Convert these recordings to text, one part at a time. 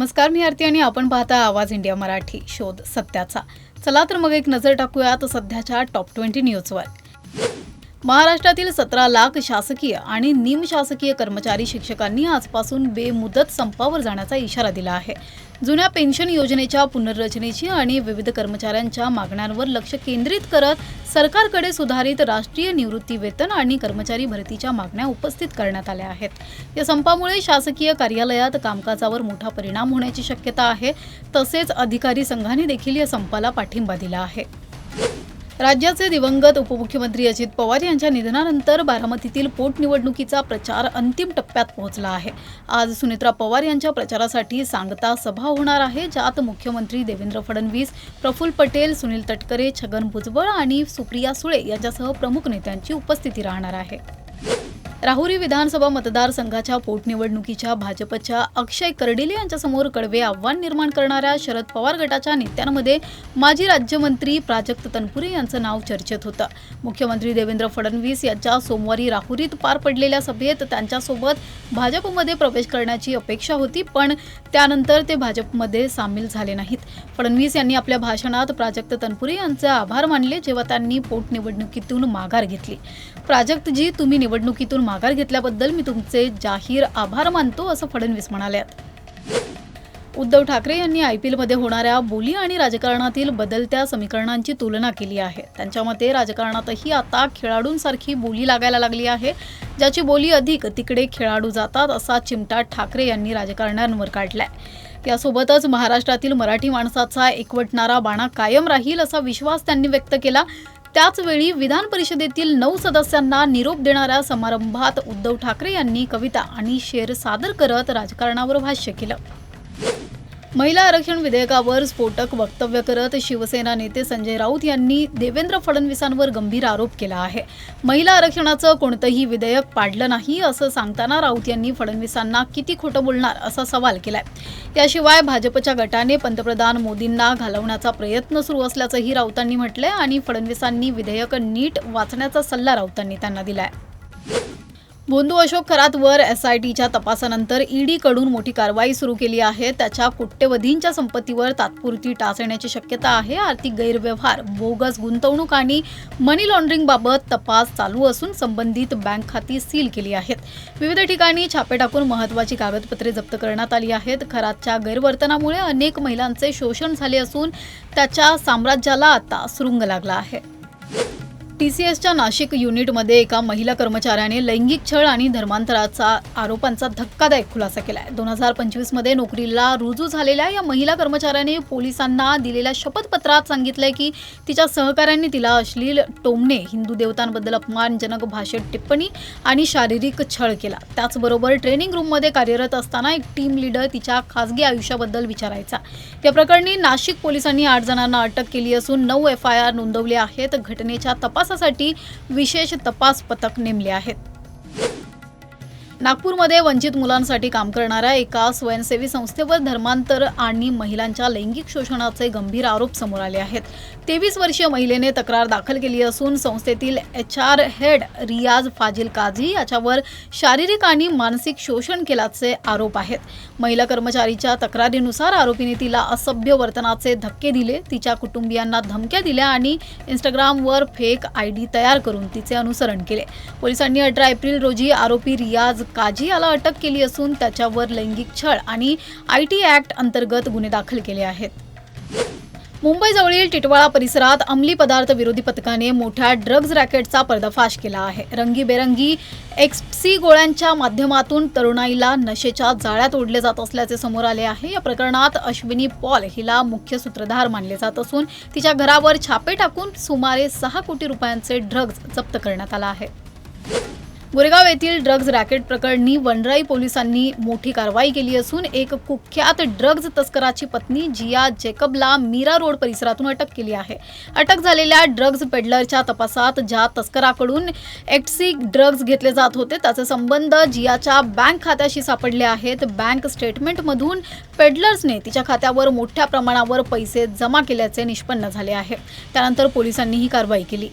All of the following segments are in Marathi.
नमस्कार, मी आरती आणि आपण पाहता आवाज इंडिया मराठी, शोध सत्याचा। चला तर मग एक नजर टाकूयात सध्याच्या टॉप 20 न्यूजवर। महाराष्ट्रातील 17 लाख शासकीय आणि निमशासकीय कर्मचारी शिक्षकांनी आजपासून बेमुदत संपावर जाण्याचा इशारा दिला आहे। जुन्या पेन्शन योजनेच्या पुनर्रचनेची आणि विविध कर्मचाऱ्यांच्या मागण्यांवर लक्ष केंद्रित करत सरकारकडे सुधारित राष्ट्रीय निवृत्ती वेतन आणि कर्मचारी भरतीच्या मागण्या उपस्थित करण्यात आल्या आहेत। या संपामुळे शासकीय कार्यालयात कामकाजावर मोठा परिणाम होण्याची शक्यता आहे। तसेच अधिकारी संघाने देखील या संपाला पाठिंबा दिला आहे। राज्याचे दिवंगत उपमुख्यमंत्री अजित पवार यांच्या निधनानंतर बारामतीतील पोटनिवडणुकीचा प्रचार अंतिम टप्प्यात पोहोचला आहे। आज सुनेत्रा पवार यांच्या प्रचारासाठी सांगता सभा होणार आहे, ज्यात मुख्यमंत्री देवेंद्र फडणवीस, प्रफुल्ल पटेल, सुनील तटकरे, छगन भुजबळ आणि सुप्रिया सुळे यांच्यासह प्रमुख नेत्यांची उपस्थिती राहणार आहे। राहुरी विधानसभा मतदारसंघाच्या पोटनिवडणुकीच्या भाजपच्या अक्षय कर्डिले यांच्यासमोर कडवे आव्हान निर्माण करणाऱ्या शरद पवार गटाच्या नेत्यांमध्ये माजी राज्यमंत्री प्राजक्त तनपुरे यांचं नाव चर्चेत होतं। मुख्यमंत्री देवेंद्र फडणवीस यांच्या सोमवारी राहुरीत पार पडलेल्या सभेत त्यांच्यासोबत भाजपमध्ये प्रवेश करण्याची अपेक्षा होती, पण त्यानंतर ते भाजपमध्ये सामील झाले नाहीत। फडणवीस यांनी आपल्या भाषणात प्राजक्त तनपुरे यांचे आभार मानले, जेव्हा त्यांनी पोटनिवडणुकीतून माघार घेतली। प्राजक्तजी, तुम्ही निवडणुकीतून माघार घेतल्याबद्दल मी तुमचे जाहीर आभार मानतो, असं फडणवीस म्हणाले। उद्धव ठाकरे यांनी आयपीएलमध्ये होणाऱ्या बोली आणि राजकारणातील बदलत्या समीकरणांची तुलना केली आहे। त्यांच्या मते राजकारणातही आता खेळाडूंसारखी बोली लागायला लागली आहे। ज्याची बोली अधिक तिकडे खेळाडू जातात, असा चिमटा ठाकरे यांनी राजकारण्यांवर काढलाय। यासोबतच महाराष्ट्रातील मराठी माणसाचा एकवटणारा बाणा कायम राहील असा विश्वास त्यांनी व्यक्त केला। त्याचवेळी विधान परिषदेतील 9 सदस्यांना निरोप देणाऱ्या समारंभात उद्धव ठाकरे यांनी कविता आणि शेर सादर करत राजकारणावर भाष्य केलं। महिला आरक्षण विधेयकावर स्फोटक वक्तव्य करत शिवसेना नेते संजय राऊत यांनी देवेंद्र फडणवीसांवर गंभीर आरोप केला आहे। महिला आरक्षणाचं कोणतंही विधेयक पाडलं नाही असं सांगताना राऊत यांनी फडणवीसांना किती खोटं बोलणार असा सवाल केलाय। त्याशिवाय भाजपच्या गटाने पंतप्रधान मोदींना घालवण्याचा प्रयत्न सुरू असल्याचंही राऊतांनी म्हटलंय आणि फडणवीसांनी विधेयक नीट वाचण्याचा सल्ला राऊतांनी त्यांना दिलाय। भोंदू अशोक खरातवर एसआयटीच्या तपासानंतर ईडीकडून मोठी कारवाई सुरू केली आहे। त्याच्या कोट्यवधींच्या संपत्तीवर तात्पुरती टाच येण्याची शक्यता आहे। आर्थिक गैरव्यवहार, बोगस गुंतवणूक आणि मनी लॉन्ड्रिंग बाबत तपास चालू असून संबंधित बँक खाती सील केली आहेत। विविध ठिकाणी छापे टाकून महत्त्वाची कागदपत्रे जप्त करण्यात आली आहेत। खरातच्या गैरवर्तनामुळे अनेक महिलांचे शोषण झाले असून त्याच्या साम्राज्याला आता सुरुंग लागला आहे। टीसीएसच्या नाशिक युनिटमध्ये एका महिला कर्मचाऱ्याने लैंगिक छळ आणि धर्मांतराचा आरोपांचा धक्कादायक खुलासा केलाय। 2025 मध्ये नोकरीला रुजू झालेल्या या महिला कर्मचाऱ्याने पोलिसांना दिलेल्या शपथपत्रात सांगितलंय की तिच्या सहकाऱ्यांनी तिला अश्लील टोमणे, हिंदू देवतांबद्दल अपमानजनक भाषेत टिप्पणी आणि शारीरिक छळ केला। त्याचबरोबर ट्रेनिंग रूममध्ये कार्यरत असताना एक टीम लीडर तिच्या खासगी आयुष्याबद्दल विचारायचा। या प्रकरणी नाशिक पोलिसांनी 8 जणांना अटक केली असून 9 FIR नोंदवले आहेत। घटनेच्या तपासासाठी विशेष तपास पथक नेमले आहेत। नागपूरमध्ये वंचित मुलांसाठी काम करणाऱ्या एका स्वयंसेवी संस्थेवर धर्मांतर आणि महिलांच्या लैंगिक शोषणाचे गंभीर आरोप समोर आले आहेत। 23 वर्षीय महिलेने तक्रार दाखल केली असून संस्थेतील HR हेड रियाज फाजिल काझी याच्यावर शारीरिक आणि मानसिक शोषण केल्याचे आरोप आहेत। महिला कर्मचारीच्या तक्रारीनुसार आरोपीने तिला असभ्य वर्तनाचे धक्के दिले, तिच्या कुटुंबियांना धमक्या दिल्या आणि इंस्टाग्रामवर फेक ID तयार करून तिचे अनुसरण केले। पोलिसांनी 18 एप्रिल रोजी आरोपी रियाज काझी याला अटक केली असून त्याच्यावर लैंगिक छळ आणि IT ॲक्ट अंतर्गत गुन्हे दाखल केले आहेत। मुंबईजवळील टिटवाळा परिसरात अंमली पदार्थ विरोधी पथकाने मोठ्या ड्रग्ज रॅकेटचा पर्दाफाश केला आहे। रंगीबेरंगी एक्ससी गोळ्यांच्या माध्यमातून तरुणाईला नशेच्या जाळ्यात ओढले जात असल्याचे समोर आले आहे। या प्रकरणात अश्विनी पॉल हिला मुख्य सूत्रधार मानले जात असून तिच्या घरावर छापे टाकून सुमारे 6 कोटी रुपयांचे ड्रग्ज जप्त करण्यात आला आहे। गोरेगाव येथील ड्रग्ज रॅकेट प्रकरणी वनराई पोलिसांनी मोठी कारवाई केली असून एक कुख्यात ड्रग्ज तस्कराची पत्नी जिया जेकबला मीरा रोड परिसरातून अटक केली आहे। अटक झालेल्या ड्रग्ज पेडलरच्या तपासात ज्या तस्कराकडून एक्सी ड्रग्ज घेतले जात होते त्याचे संबंध जियाच्या बँक खात्याशी सापडले आहेत। बँक स्टेटमेंटमधून पेडलर्सने तिच्या खात्यावर मोठ्या प्रमाणावर पैसे जमा केल्याचे निष्पन्न झाले आहे। त्यानंतर पोलिसांनी ही कारवाई केली।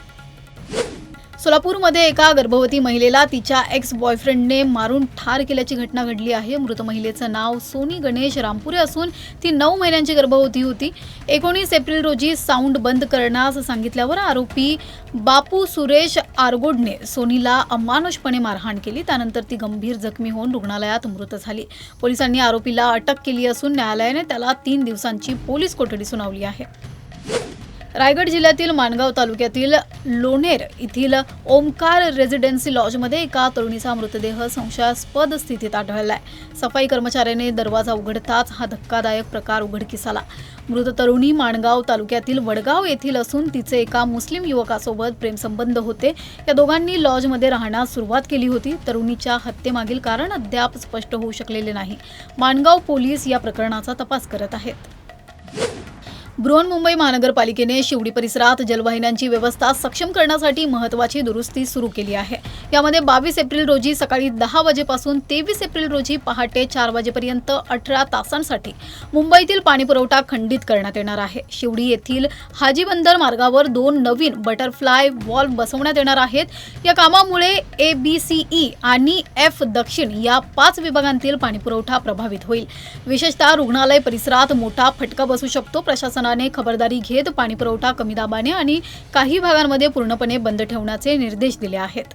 सोलापूरमध्ये एका गर्भवती महिलेला तिच्या एक्स बॉयफ्रेंडने मारून ठार केल्याची घटना घडली आहे. मृत महिलेचं नाव सोनी गणेश रामपुरे असून ती 9 महिन्यांची गर्भवती होती. 19 एप्रिल रोजी साऊंड बंद करण्यास सांगितल्यावर आरोपी बापू सुरेश आरगोडने सोनीला अमानुषपणे मारहाण केली. त्यानंतर ती गंभीर जखमी होऊन रुग्णालयात मृत झाली. पोलिसांनी आरोपीला अटक केली असून न्यायालयाने त्याला 3 दिवसांची पोलीस कोठडी सुनावली आहे. रायगड जिल्ह्यातील माणगाव तालुक्यातील लोणेर येथील ओमकार रेसिडेन्सी लॉजमध्ये एका तरुणीचा मृतदेह संशयास्पद स्थितीत आढळलाय. सफाई कर्मचाऱ्याने दरवाजा उघडताच हा धक्कादायक प्रकार उघडकीस आला. मृत तरुणी माणगाव तालुक्यातील वडगाव येथील असून तिचे एका मुस्लिम युवकासोबत प्रेमसंबंध होते. या दोघांनी लॉजमध्ये राहण्यास सुरुवात केली होती. तरुणीच्या हत्येमागील कारण अद्याप स्पष्ट होऊ शकलेले नाही. माणगाव पोलीस या प्रकरणाचा तपास करत आहेत. बृहन्मुंबई महानगरपालिकेने शिवडी परिसरात जलवाहिन्यांची व्यवस्था सक्षम करण्यासाठी महत्त्वाची दुरुस्ती सुरू केली आहे. यामध्ये 22 एप्रिल रोजी सकाळी 10 वाजेपासून 23 एप्रिल रोजी पहाटे 4 वाजेपर्यंत 18 तासांसाठी मुंबईतील पाणीपुरवठा खंडित करण्यात येणार आहे. शिवडी येथील हाजी बंदर मार्गावर 2 नवीन बटरफ्लाय वॉल्व बसवण्यात येणार आहेत. या कामामुळे ABCE आणि F दक्षिण या 5 विभागांतील पाणीपुरवठा प्रभावित होईल. विशेषतः रुग्णालय परिसरात मोठा फटका बसू शकतो. प्रशासनाने खबरदारी घेत पाणीपुरवठा कमी दाबाने आणि काही भागांमध्ये पूर्णपणे बंद ठेवण्याचे निर्देश दिले आहेत.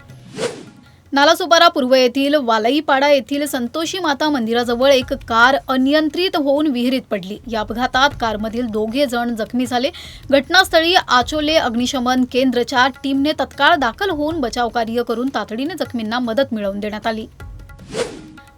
नालासोपारा पूर्व येथील वालईपाडा येथील संतोषी माता मंदिराजवळ एक कार अनियंत्रित होऊन विहिरीत पडली. या अपघातात कारमधील 2 जण जखमी झाले. घटनास्थळी आचोले अग्निशमन केंद्रच्या टीमने तत्काळ दाखल होऊन बचावकार्य करून तातडीने जखमींना मदत मिळवून देण्यात आली.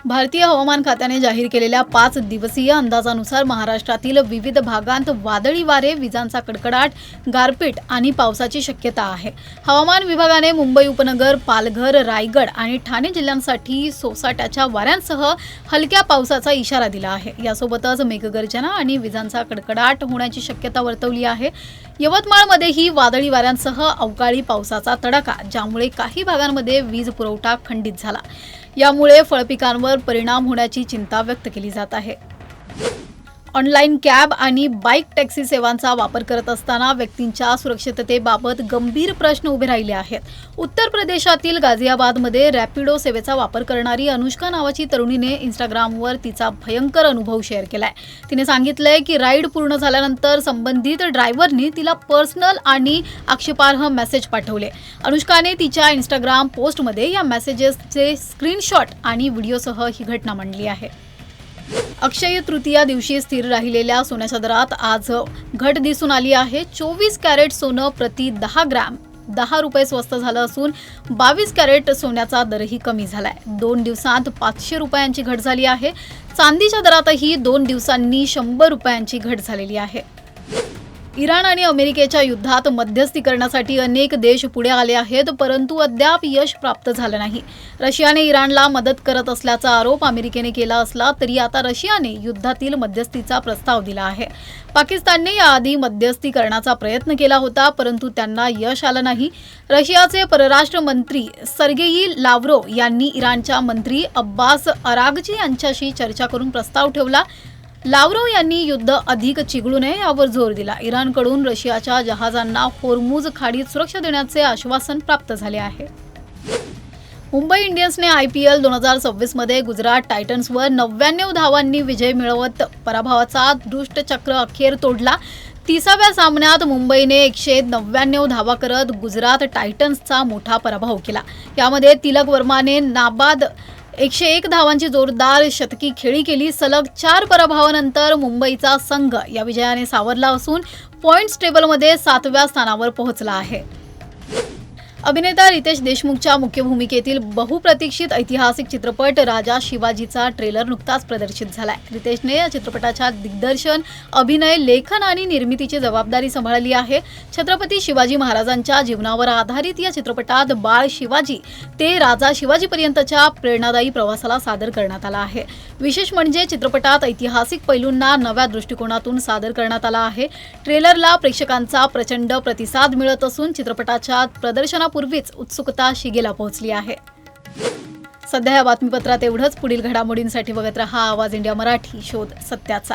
भारतीय हवामान खात्याने जाहीर केलेल्या 5 दिवसीय अंदाजानुसार महाराष्ट्रातील विविध भागांत वादळी वारे, विजांचा कडकडाट, गारपीट आणि पावसाची शक्यता आहे. हवामान विभागाने मुंबई उपनगर, पालघर, रायगड आणि ठाणे जिल्ह्यांसाठी सोसाट्याच्या वाऱ्यांसह हलक्या पावसाचा इशारा दिला आहे. यासोबतच मेघगर्जना आणि विजांचा कडकडाट होण्याची शक्यता वर्तवली आहे. यवतमाळमध्येही वादळी वाऱ्यांसह अवकाळी पावसाचा तडाखा, ज्यामुळे काही भागांमध्ये वीज पुरवठा खंडित झाला. यामुळे फळपिकांवर परिणाम होण्याची चिंता व्यक्त केली जात आहे. ऑनलाईन कॅब आणि बाईक टॅक्सी सेवांचा वापर करत असताना व्यक्तींच्या सुरक्षिततेबाबत गंभीर प्रश्न उभे राहिले आहेत. उत्तर प्रदेशातील गाझियाबादमध्ये रॅपिडो सेवेचा वापर करणारी अनुष्का नावाची तरुणीने इंस्टाग्रामवर तिचा भयंकर अनुभव शेअर केलाय. तिने सांगितलंय की राईड पूर्ण झाल्यानंतर संबंधित ड्रायव्हरने तिला पर्सनल आणि आक्षेपार्ह मेसेज पाठवले. अनुष्काने तिच्या इंस्टाग्राम पोस्टमध्ये या मेसेजेसचे स्क्रीनशॉट आणि व्हिडिओसह ही घटना मांडली आहे. अक्षय तृतीया दिवशी स्थिर राहिलेल्या सोन्याच्या दरात आज घट दिसून आली आहे. 24 कॅरेट सोनं प्रति 10 ग्रॅम 10 रुपये स्वस्त झालं असून 22 कॅरेट सोन्याचा दरही कमी झालाय. 2 दिवसांत 500 रुपयांची घट झाली आहे. चांदीच्या दरातही 2 दिवसांनी 100 रुपयांची घट झालेली आहे. इराण आणि अमेरिकेच्या युद्धात मध्यस्थी करण्यासाठी अनेक देश पुढे आले आहेत, परंतु अद्याप यश प्राप्त झालं नाही. रशियाने इराणला मदत करत असल्याचा आरोप अमेरिकेने केला असला तरी आता रशियाने युद्धातील मध्यस्थीचा प्रस्ताव दिला आहे. पाकिस्तानने याआधी मध्यस्थी करण्याचा प्रयत्न केला होता, परंतु त्यांना यश आलं नाही. रशियाचे परराष्ट्र मंत्री सर्गेई लाव्रोव यांनी इराणच्या मंत्री अब्बास अरागची यांच्याशी चर्चा करून प्रस्ताव ठेवला. लाव्रोव यांनी युद्ध अधिक चिघळू नये यावर जोर दिला. इराणकडून रशियाच्या जहाजांना होर्मुझ खाडीत सुरक्षा देण्याचे आश्वासन प्राप्त झाले आहे. मुंबई इंडियन्सने IPL 2026 मध्ये गुजरात टायटन्सवर 99 धावांनी विजय मिळवत पराभवाचा दुष्टचक्र अखेर तोडला. 30व्या सामन्यात मुंबईने 199 धावा करत गुजरात टायटन्सचा मोठा पराभव केला. यामध्ये तिलक वर्माने नाबाद 101 धावांची जोरदार शतकी खेळी केली. सलग 4 पराभवानंतर मुंबईचा संघ या विजयाने सावरला असून पॉइंट्स टेबलमध्ये 7व्या स्थानावर पोहोचला आहे. अभिनेता रितेश देशमुखच्या मुख्य भूमिकेतील बहुप्रतीक्षित ऐतिहासिक चित्रपट राजा शिवाजीचा ट्रेलर नुकताच प्रदर्शित झालाय. रितेशने या चित्रपटाच्या दिग्दर्शन, अभिनय, लेखन आणि निर्मितीची जबाबदारी सांभाळली आहे. छत्रपती शिवाजी महाराजांच्या जीवनावर आधारित या चित्रपटात बाळ शिवाजी ते राजा शिवाजीपर्यंतच्या प्रेरणादायी प्रवासाला सादर करण्यात आला आहे. विशेष म्हणजे चित्रपटात ऐतिहासिक पैलूंना नव्या दृष्टिकोनातून सादर करण्यात आला आहे. ट्रेलरला प्रेक्षकांचा प्रचंड प्रतिसाद मिळत असून चित्रपटाच्या प्रदर्शनापूर्वीच उत्सुकता शिगेला पोहोचली आहे. सध्या या बातमीपत्रात एवढंच. पुढील घडामोडींसाठी बघत रहा आवाज इंडिया मराठी, शोध सत्याचा.